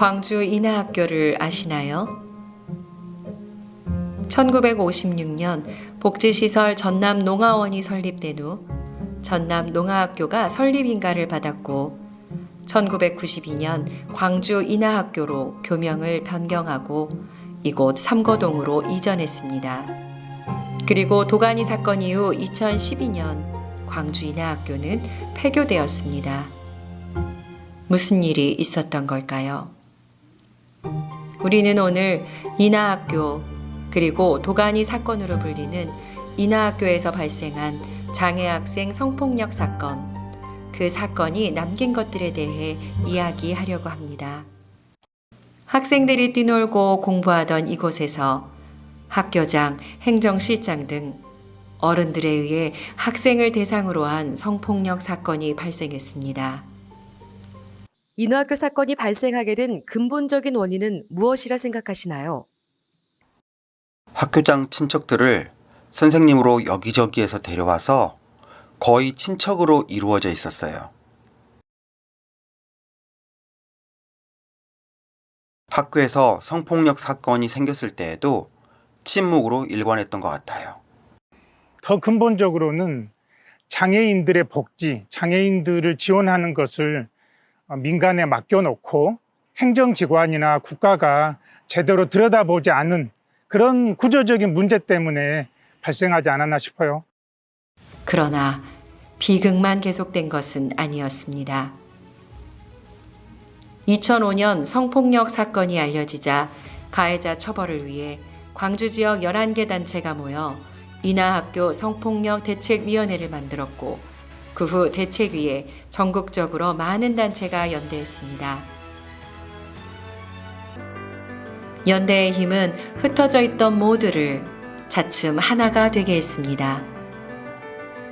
광주 인하학교를 아시나요? 1956년 복지시설 전남농아원이 설립된 후 전남농아학교가 설립인가를 받았고 1992년 광주 인하학교로 교명을 변경하고 이곳 삼거동으로 이전했습니다. 그리고 도가니 사건 이후 2012년 광주 인하학교는 폐교되었습니다. 무슨 일이 있었던 걸까요? 우리는 오늘 인하학교 그리고 도가니 사건으로 불리는 인하학교에서 발생한 장애 학생 성폭력 사건, 그 사건이 남긴 것들에 대해 이야기하려고 합니다. 학생들이 뛰놀고 공부하던 이곳에서 학교장, 행정실장 등 어른들에 의해 학생을 대상으로 한 성폭력 사건이 발생했습니다. 인하학교 사건이 발생하게 된 근본적인 원인은 무엇이라 생각하시나요? 학교장 친척들을 선생님으로 여기저기에서 데려와서 거의 친척으로 이루어져 있었어요. 학교에서 성폭력 사건이 생겼을 때에도 침묵으로 일관했던 것 같아요. 더 근본적으로는 장애인들의 복지, 장애인들을 지원하는 것을 민간에 맡겨놓고 행정기관이나 국가가 제대로 들여다보지 않은 그런 구조적인 문제 때문에 발생하지 않았나 싶어요. 그러나 비극만 계속된 것은 아니었습니다. 2005년 성폭력 사건이 알려지자 가해자 처벌을 위해 광주 지역 11개 단체가 모여 인하학교 성폭력 대책위원회를 만들었고 그 후 대책위에 전국적으로 많은 단체가 연대했습니다. 연대의 힘은 흩어져 있던 모두를 차츰 하나가 되게 했습니다.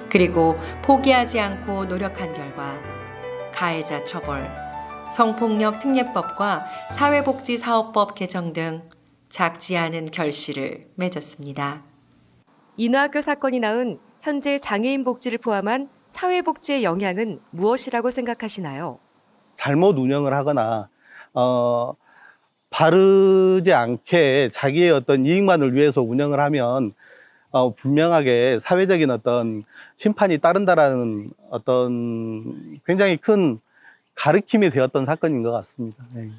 그리고 포기하지 않고 노력한 결과 가해자 처벌, 성폭력 특례법과 사회복지사업법 개정 등 작지 않은 결실을 맺었습니다. 인하학교 사건이 낳은 현재 장애인 복지를 포함한 사회복지의 영향은 무엇이라고 생각하시나요? 잘못 운영을 하거나 바르지 않게 자기의 어떤 이익만을 위해서 운영을 하면 분명하게 사회적인 어떤 심판이 따른다라는 어떤 굉장히 큰 가르침이 되었던 사건인 것 같습니다. 네.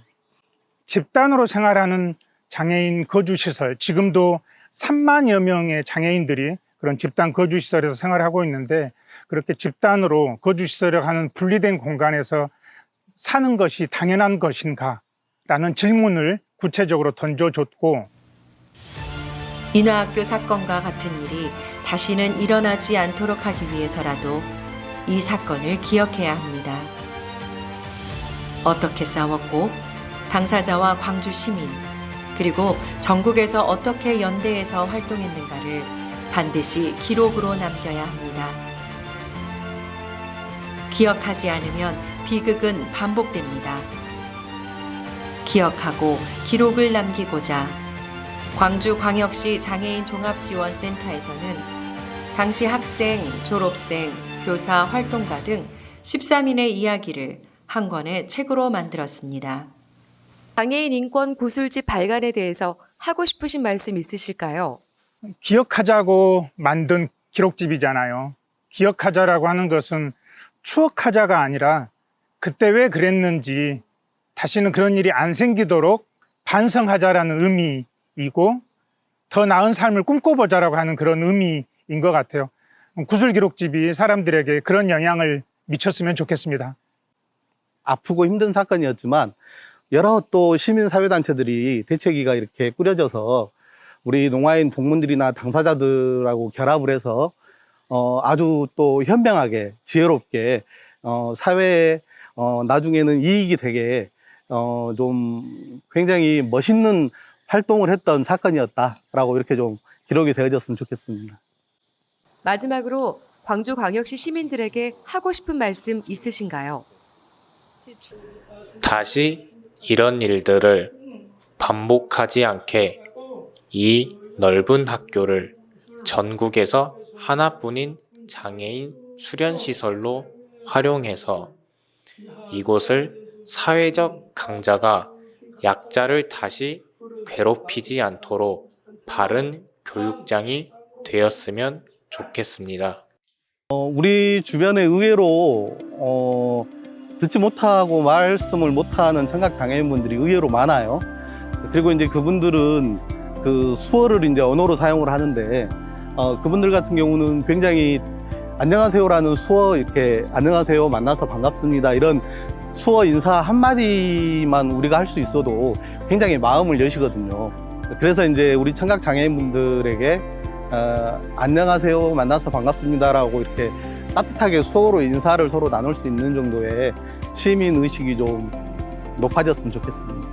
집단으로 생활하는 장애인 거주시설, 지금도 3만여 명의 장애인들이 그런 집단 거주시설에서 생활하고 있는데 그렇게 집단으로 거주시설을 하는 분리된 공간에서 사는 것이 당연한 것인가? 라는 질문을 구체적으로 던져줬고 인하학교 사건과 같은 일이 다시는 일어나지 않도록 하기 위해서라도 이 사건을 기억해야 합니다. 어떻게 싸웠고 당사자와 광주 시민 그리고 전국에서 어떻게 연대해서 활동했는가를 반드시 기록으로 남겨야 합니다. 기억하지 않으면 비극은 반복됩니다. 기억하고 기록을 남기고자 광주광역시 장애인 종합지원센터에서는 당시 학생, 졸업생, 교사, 활동가 등 13인의 이야기를 한 권의 책으로 만들었습니다. 장애인 인권 구술집 발간에 대해서 하고 싶으신 말씀 있으실까요? 기억하자고 만든 기록집이잖아요. 기억하자라고 하는 것은 추억하자가 아니라 그때 왜 그랬는지 다시는 그런 일이 안 생기도록 반성하자라는 의미이고 더 나은 삶을 꿈꿔보자라고 하는 그런 의미인 것 같아요. 구술 기록집이 사람들에게 그런 영향을 미쳤으면 좋겠습니다. 아프고 힘든 사건이었지만 여러 또 시민사회단체들이 대책위가 이렇게 꾸려져서 우리 농아인 동문들이나 당사자들하고 결합을 해서 아주 또 현명하게 지혜롭게 사회에 나중에는 이익이 되게 좀 굉장히 멋있는 활동을 했던 사건이었다라고 이렇게 좀 기록이 되어졌으면 좋겠습니다. 마지막으로 광주광역시 시민들에게 하고 싶은 말씀 있으신가요? 다시 이런 일들을 반복하지 않게 이 넓은 학교를 전국에서 하나뿐인 장애인 수련시설로 활용해서 이곳을 사회적 강자가 약자를 다시 괴롭히지 않도록 바른 교육장이 되었으면 좋겠습니다. 우리 주변에 의외로 듣지 못하고 말씀을 못하는 청각장애인분들이 의외로 많아요. 그리고 이제 그분들은 그 수어를 이제 언어로 사용을 하는데 그분들 같은 경우는 굉장히 안녕하세요라는 수어, 이렇게 안녕하세요, 만나서 반갑습니다, 이런 수어 인사 한마디만 우리가 할 수 있어도 굉장히 마음을 여시거든요. 그래서 이제 우리 청각장애인분들에게 안녕하세요, 만나서 반갑습니다라고 이렇게 따뜻하게 수어로 인사를 서로 나눌 수 있는 정도의 시민 의식이 좀 높아졌으면 좋겠습니다.